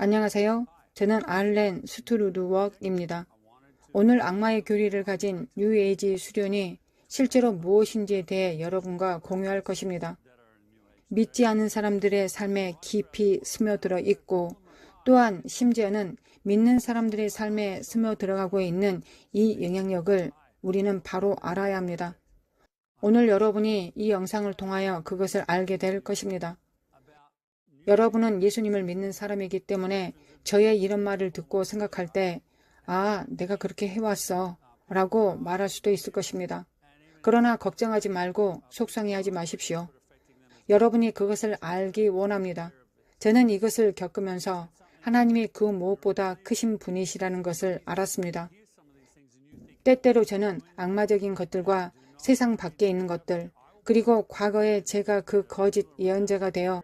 안녕하세요. 저는 알렌 스트루드웍입니다. 오늘 악마의 교리를 가진 뉴에이지 수련이 실제로 무엇인지에 대해 여러분과 공유할 것입니다. 믿지 않은 사람들의 삶에 깊이 스며들어 있고 또한 심지어는 믿는 사람들의 삶에 스며들어가고 있는 이 영향력을 우리는 바로 알아야 합니다. 오늘 여러분이 이 영상을 통하여 그것을 알게 될 것입니다. 여러분은 예수님을 믿는 사람이기 때문에 저의 이런 말을 듣고 생각할 때 내가 그렇게 해왔어 라고 말할 수도 있을 것입니다. 그러나 걱정하지 말고 속상해하지 마십시오. 여러분이 그것을 알기 원합니다. 저는 이것을 겪으면서 하나님이 그 무엇보다 크신 분이시라는 것을 알았습니다. 때때로 저는 악마적인 것들과 세상 밖에 있는 것들, 그리고 과거에 제가 그 거짓 예언자가 되어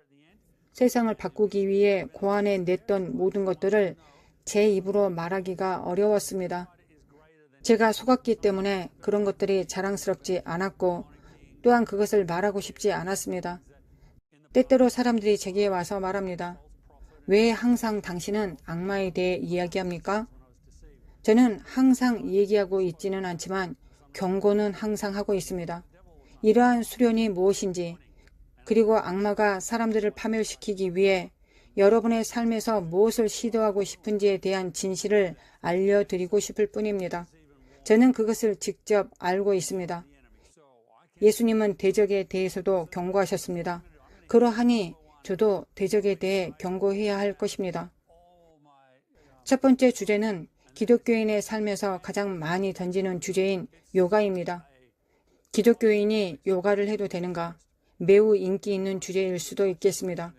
세상을 바꾸기 위해 고안해 냈던 모든 것들을 제 입으로 말하기가 어려웠습니다. 제가 속았기 때문에 그런 것들이 자랑스럽지 않았고 또한 그것을 말하고 싶지 않았습니다. 때때로 사람들이 제게 와서 말합니다. 왜 항상 당신은 악마에 대해 이야기합니까? 저는 항상 얘기하고 있지는 않지만 경고는 항상 하고 있습니다. 이러한 수련이 무엇인지, 그리고 악마가 사람들을 파멸시키기 위해 여러분의 삶에서 무엇을 시도하고 싶은지에 대한 진실을 알려드리고 싶을 뿐입니다. 저는 그것을 직접 알고 있습니다. 예수님은 대적에 대해서도 경고하셨습니다. 그러하니 저도 대적에 대해 경고해야 할 것입니다. 첫 번째 주제는 기독교인의 삶에서 가장 많이 던지는 주제인 요가입니다. 기독교인이 요가를 해도 되는가? 매우 인기 있는 주제일 수도 있겠습니다.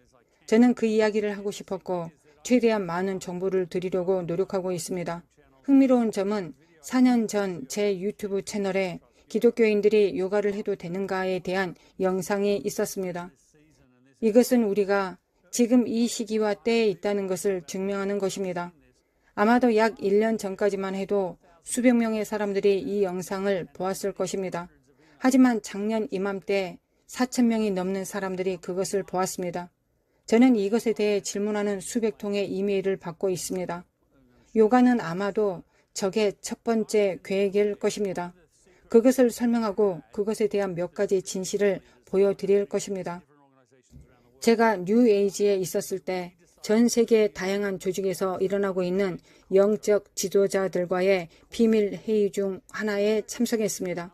저는 그 이야기를 하고 싶었고 최대한 많은 정보를 드리려고 노력하고 있습니다. 흥미로운 점은 4년 전 제 유튜브 채널에 기독교인들이 요가를 해도 되는가에 대한 영상이 있었습니다. 이것은 우리가 지금 이 시기와 때에 있다는 것을 증명하는 것입니다. 아마도 약 1년 전까지만 해도 수백 명의 사람들이 이 영상을 보았을 것입니다. 하지만 작년 이맘때 4,000명이 넘는 사람들이 그것을 보았습니다. 저는 이것에 대해 질문하는 수백 통의 이메일을 받고 있습니다. 요가는 아마도 적의 첫 번째 계획일 것입니다. 그것을 설명하고 그것에 대한 몇 가지 진실을 보여드릴 것입니다. 제가 뉴에이지에 있었을 때 전 세계 다양한 조직에서 일어나고 있는 영적 지도자들과의 비밀 회의 중 하나에 참석했습니다.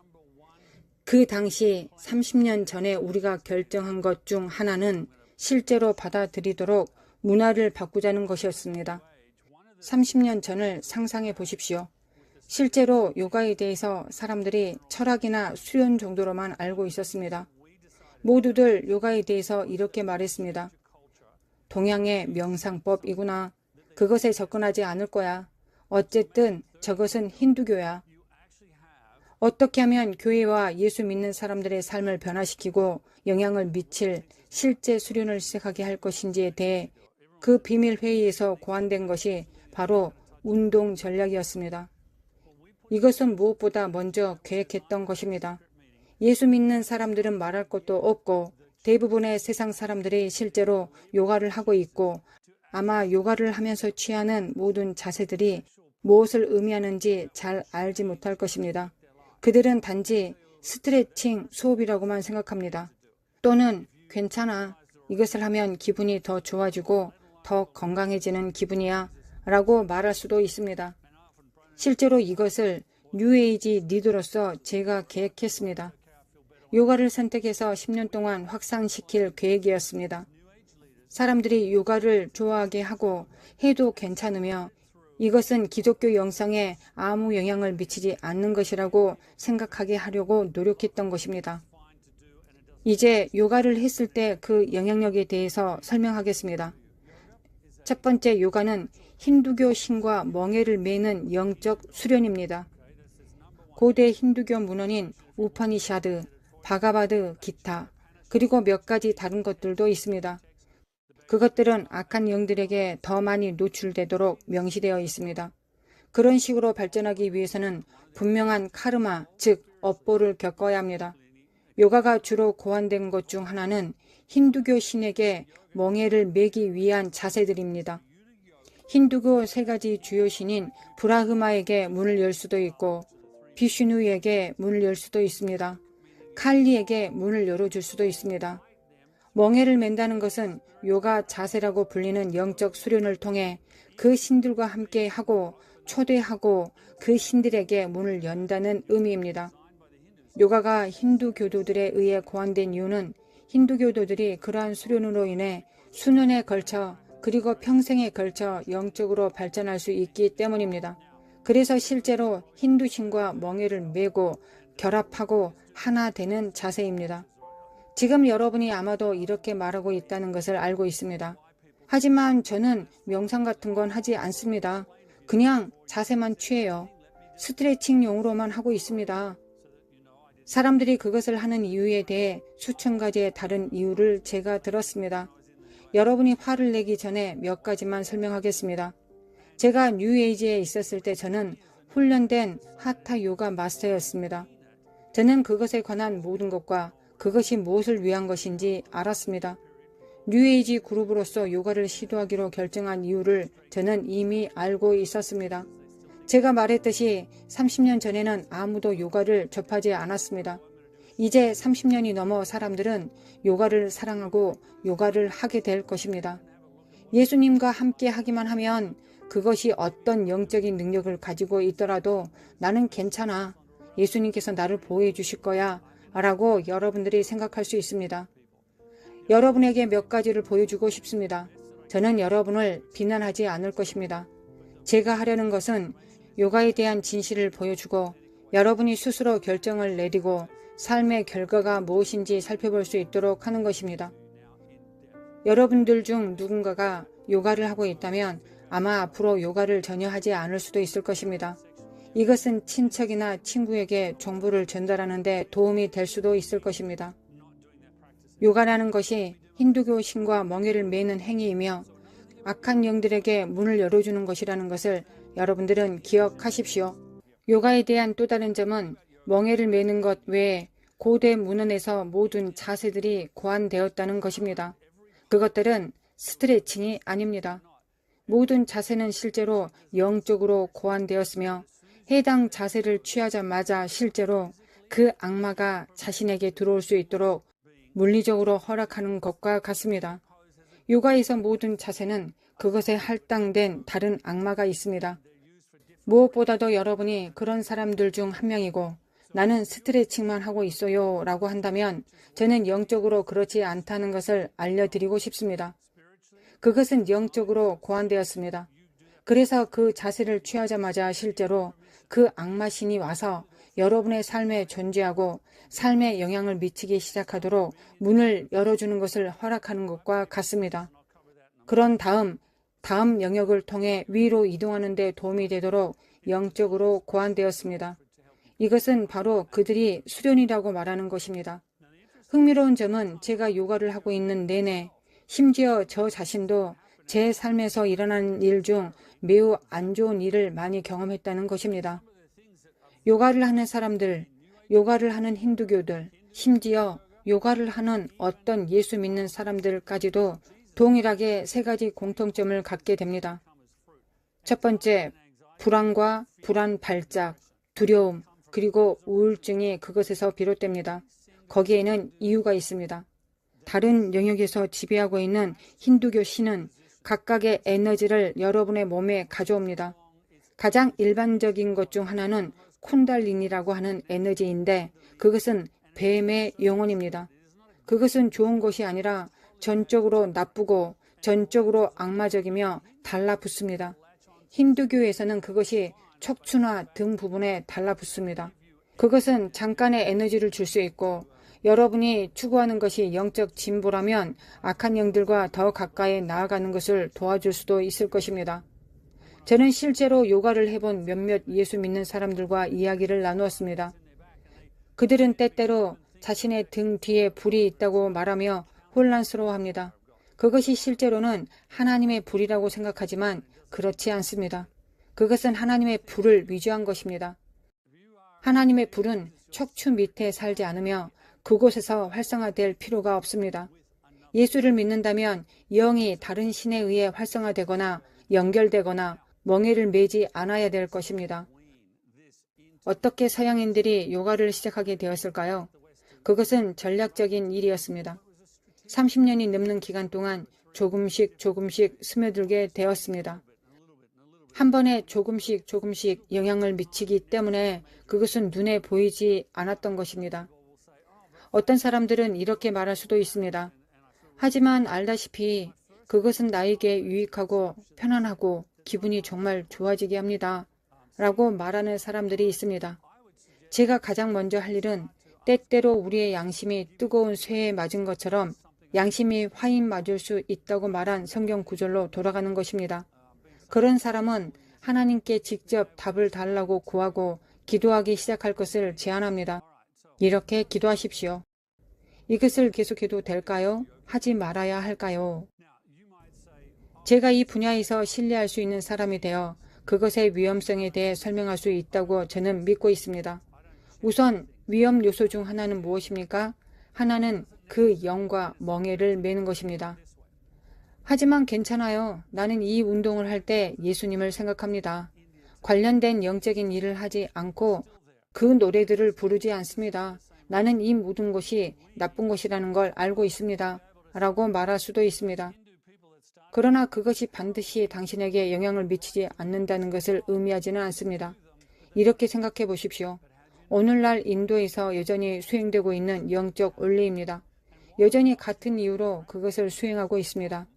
그 당시 30년 전에 우리가 결정한 것 중 하나는 실제로 받아들이도록 문화를 바꾸자는 것이었습니다. 30년 전을 상상해 보십시오. 실제로 요가에 대해서 사람들이 철학이나 수련 정도로만 알고 있었습니다. 모두들 요가에 대해서 이렇게 말했습니다. 동양의 명상법이구나. 그것에 접근하지 않을 거야. 어쨌든 저것은 힌두교야. 어떻게 하면 교회와 예수 믿는 사람들의 삶을 변화시키고 영향을 미칠 실제 수련을 시작하게 할 것인지에 대해 그 비밀 회의에서 고안된 것이 바로 운동 전략이었습니다. 이것은 무엇보다 먼저 계획했던 것입니다. 예수 믿는 사람들은 말할 것도 없고 대부분의 세상 사람들이 실제로 요가를 하고 있고 아마 요가를 하면서 취하는 모든 자세들이 무엇을 의미하는지 잘 알지 못할 것입니다. 그들은 단지 스트레칭 수업이라고만 생각합니다. 또는 괜찮아. 이것을 하면 기분이 더 좋아지고 더 건강해지는 기분이야 라고 말할 수도 있습니다. 실제로 이것을 뉴에이지 리더로서 제가 계획했습니다. 요가를 선택해서 10년 동안 확산시킬 계획이었습니다. 사람들이 요가를 좋아하게 하고 해도 괜찮으며 이것은 기독교 영성에 아무 영향을 미치지 않는 것이라고 생각하게 하려고 노력했던 것입니다. 이제 요가를 했을 때 그 영향력에 대해서 설명하겠습니다. 첫 번째 요가는 힌두교 신과 멍에를 매는 영적 수련입니다. 고대 힌두교 문헌인 우파니샤드, 바가바드, 기타, 그리고 몇 가지 다른 것들도 있습니다. 그것들은 악한 영들에게 더 많이 노출되도록 명시되어 있습니다. 그런 식으로 발전하기 위해서는 분명한 카르마, 즉 업보를 겪어야 합니다. 요가가 주로 고안된 것 중 하나는 힌두교 신에게 멍에를 매기 위한 자세들입니다. 힌두교 세 가지 주요 신인 브라흐마에게 문을 열 수도 있고 비슈누에게 문을 열 수도 있습니다. 칼리에게 문을 열어줄 수도 있습니다. 멍에를 맨다는 것은 요가 자세라고 불리는 영적 수련을 통해 그 신들과 함께 하고 초대하고 그 신들에게 문을 연다는 의미입니다. 요가가 힌두교도들에 의해 고안된 이유는 힌두교도들이 그러한 수련으로 인해 수년에 걸쳐 그리고 평생에 걸쳐 영적으로 발전할 수 있기 때문입니다. 그래서 실제로 힌두신과 멍에를 메고 결합하고 하나 되는 자세입니다. 지금 여러분이 아마도 이렇게 말하고 있다는 것을 알고 있습니다. 하지만 저는 명상 같은 건 하지 않습니다. 그냥 자세만 취해요. 스트레칭용으로만 하고 있습니다. 사람들이 그것을 하는 이유에 대해 수천 가지의 다른 이유를 제가 들었습니다. 여러분이 화를 내기 전에 몇 가지만 설명하겠습니다. 제가 뉴에이지에 있었을 때 저는 훈련된 하타 요가 마스터였습니다. 저는 그것에 관한 모든 것과 그것이 무엇을 위한 것인지 알았습니다. 뉴에이지 그룹으로서 요가를 시도하기로 결정한 이유를 저는 이미 알고 있었습니다. 제가 말했듯이 30년 전에는 아무도 요가를 접하지 않았습니다. 이제 30년이 넘어 사람들은 요가를 사랑하고 요가를 하게 될 것입니다. 예수님과 함께 하기만 하면 그것이 어떤 영적인 능력을 가지고 있더라도 나는 괜찮아. 예수님께서 나를 보호해 주실 거야. 라고 여러분들이 생각할 수 있습니다. 여러분에게 몇 가지를 보여주고 싶습니다. 저는 여러분을 비난하지 않을 것입니다. 제가 하려는 것은 요가에 대한 진실을 보여주고 여러분이 스스로 결정을 내리고 삶의 결과가 무엇인지 살펴볼 수 있도록 하는 것입니다. 여러분들 중 누군가가 요가를 하고 있다면 아마 앞으로 요가를 전혀 하지 않을 수도 있을 것입니다. 이것은 친척이나 친구에게 정보를 전달하는 데 도움이 될 수도 있을 것입니다. 요가라는 것이 힌두교 신과 멍에를 매는 행위이며 악한 영들에게 문을 열어주는 것이라는 것을 여러분들은 기억하십시오. 요가에 대한 또 다른 점은 멍에를 매는 것 외에 고대 문헌에서 모든 자세들이 고안되었다는 것입니다. 그것들은 스트레칭이 아닙니다. 모든 자세는 실제로 영적으로 고안되었으며 해당 자세를 취하자마자 실제로 그 악마가 자신에게 들어올 수 있도록 물리적으로 허락하는 것과 같습니다. 요가에서 모든 자세는 그것에 할당된 다른 악마가 있습니다. 무엇보다도 여러분이 그런 사람들 중 한 명이고 나는 스트레칭만 하고 있어요 라고 한다면 저는 영적으로 그렇지 않다는 것을 알려드리고 싶습니다. 그것은 영적으로 고안되었습니다. 그래서 그 자세를 취하자마자 실제로 그 악마신이 와서 여러분의 삶에 존재하고 삶에 영향을 미치기 시작하도록 문을 열어주는 것을 허락하는 것과 같습니다. 그런 다음 영역을 통해 위로 이동하는 데 도움이 되도록 영적으로 고안되었습니다. 이것은 바로 그들이 수련이라고 말하는 것입니다. 흥미로운 점은 제가 요가를 하고 있는 내내 심지어 저 자신도 제 삶에서 일어난 일 중 매우 안 좋은 일을 많이 경험했다는 것입니다. 요가를 하는 사람들, 요가를 하는 힌두교들, 심지어 요가를 하는 어떤 예수 믿는 사람들까지도 동일하게 세 가지 공통점을 갖게 됩니다. 첫 번째, 불안과 불안 발작, 두려움, 그리고 우울증이 그것에서 비롯됩니다. 거기에는 이유가 있습니다. 다른 영역에서 지배하고 있는 힌두교 신은 각각의 에너지를 여러분의 몸에 가져옵니다. 가장 일반적인 것 중 하나는 쿤달리니라고 하는 에너지인데 그것은 뱀의 영혼입니다. 그것은 좋은 것이 아니라 전적으로 나쁘고 전적으로 악마적이며 달라붙습니다. 힌두교에서는 그것이 척추나 등 부분에 달라붙습니다. 그것은 잠깐의 에너지를 줄 수 있고 여러분이 추구하는 것이 영적 진보라면 악한 영들과 더 가까이 나아가는 것을 도와줄 수도 있을 것입니다. 저는 실제로 요가를 해본 몇몇 예수 믿는 사람들과 이야기를 나누었습니다. 그들은 때때로 자신의 등 뒤에 불이 있다고 말하며 혼란스러워합니다. 그것이 실제로는 하나님의 불이라고 생각하지만 그렇지 않습니다. 그것은 하나님의 불을 위조한 것입니다. 하나님의 불은 척추 밑에 살지 않으며 그곳에서 활성화될 필요가 없습니다. 예수를 믿는다면 영이 다른 신에 의해 활성화되거나 연결되거나 멍에를 매지 않아야 될 것입니다. 어떻게 서양인들이 요가를 시작하게 되었을까요? 그것은 전략적인 일이었습니다. 30년이 넘는 기간 동안 조금씩 스며들게 되었습니다. 한 번에 조금씩 영향을 미치기 때문에 그것은 눈에 보이지 않았던 것입니다. 어떤 사람들은 이렇게 말할 수도 있습니다. 하지만 알다시피 그것은 나에게 유익하고 편안하고 기분이 정말 좋아지게 합니다. 라고 말하는 사람들이 있습니다. 제가 가장 먼저 할 일은 때때로 우리의 양심이 뜨거운 쇠에 맞은 것처럼 양심이 화인 맞을 수 있다고 말한 성경 구절로 돌아가는 것입니다. 그런 사람은 하나님께 직접 답을 달라고 구하고 기도하기 시작할 것을 제안합니다. 이렇게 기도하십시오. 이것을 계속해도 될까요? 하지 말아야 할까요? 제가 이 분야에서 신뢰할 수 있는 사람이 되어 그것의 위험성에 대해 설명할 수 있다고 저는 믿고 있습니다. 우선 위험 요소 중 하나는 무엇입니까? 하나는 그 영과 멍에를 매는 것입니다. 하지만 괜찮아요. 나는 이 운동을 할 때 예수님을 생각합니다. 관련된 영적인 일을 하지 않고 그 노래들을 부르지 않습니다. 나는 이 모든 것이 나쁜 것이라는 걸 알고 있습니다. 라고 말할 수도 있습니다. 그러나 그것이 반드시 당신에게 영향을 미치지 않는다는 것을 의미하지는 않습니다. 이렇게 생각해 보십시오. 오늘날 인도에서 여전히 수행되고 있는 영적 원리입니다. 여전히 같은 이유로 그것을 수행하고 있습니다.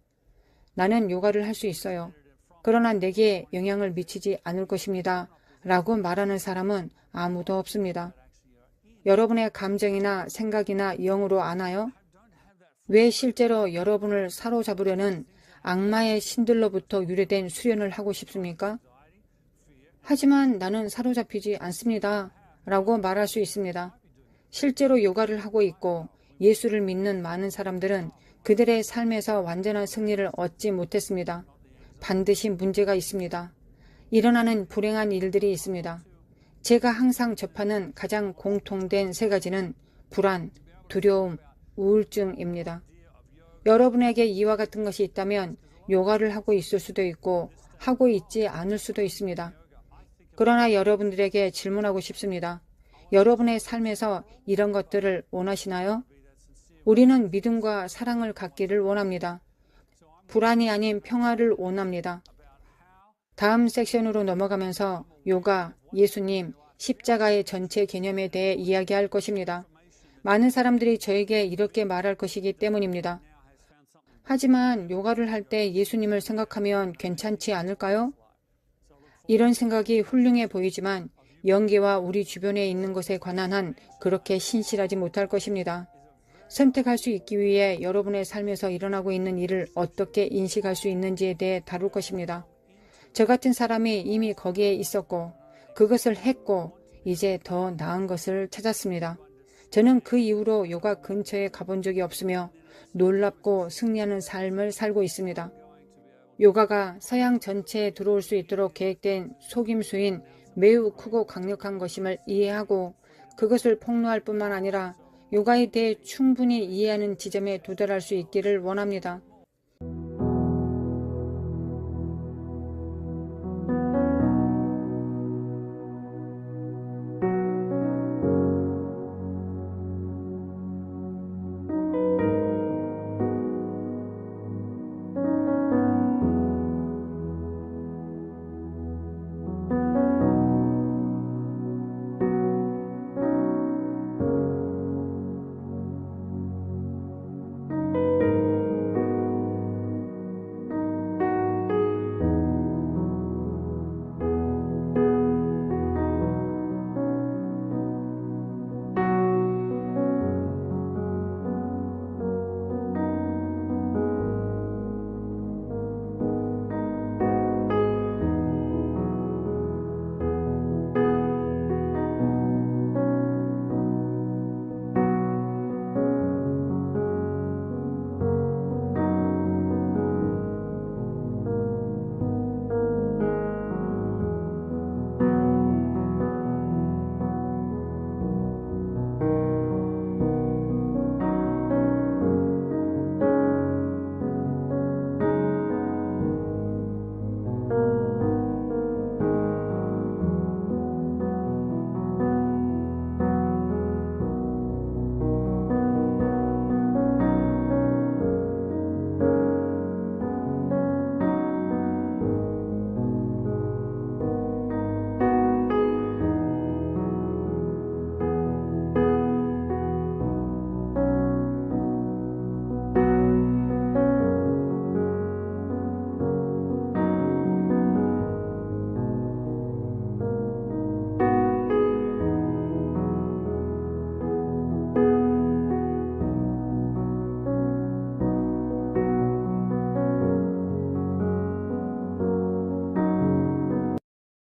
나는 요가를 할 수 있어요. 그러나 내게 영향을 미치지 않을 것입니다. 라고 말하는 사람은 아무도 없습니다. 여러분의 감정이나 생각이나 영으로 아나요? 왜 실제로 여러분을 사로잡으려는 악마의 신들로부터 유래된 수련을 하고 싶습니까? 하지만 나는 사로잡히지 않습니다. 라고 말할 수 있습니다. 실제로 요가를 하고 있고 예수를 믿는 많은 사람들은 그들의 삶에서 완전한 승리를 얻지 못했습니다. 반드시 문제가 있습니다. 일어나는 불행한 일들이 있습니다. 제가 항상 접하는 가장 공통된 세 가지는 불안, 두려움, 우울증입니다. 여러분에게 이와 같은 것이 있다면 요가를 하고 있을 수도 있고 하고 있지 않을 수도 있습니다. 그러나 여러분들에게 질문하고 싶습니다. 여러분의 삶에서 이런 것들을 원하시나요? 우리는 믿음과 사랑을 갖기를 원합니다. 불안이 아닌 평화를 원합니다. 다음 섹션으로 넘어가면서 요가, 예수님, 십자가의 전체 개념에 대해 이야기할 것입니다. 많은 사람들이 저에게 이렇게 말할 것이기 때문입니다. 하지만 요가를 할 때 예수님을 생각하면 괜찮지 않을까요? 이런 생각이 훌륭해 보이지만 영계와 우리 주변에 있는 것에 관한 한 그렇게 신실하지 못할 것입니다. 선택할 수 있기 위해 여러분의 삶에서 일어나고 있는 일을 어떻게 인식할 수 있는지에 대해 다룰 것입니다. 저 같은 사람이 이미 거기에 있었고 그것을 했고 이제 더 나은 것을 찾았습니다. 저는 그 이후로 요가 근처에 가본 적이 없으며 놀랍고 승리하는 삶을 살고 있습니다. 요가가 서양 전체에 들어올 수 있도록 계획된 속임수인 매우 크고 강력한 것임을 이해하고 그것을 폭로할 뿐만 아니라 요가에 대해 충분히 이해하는 지점에 도달할 수 있기를 원합니다.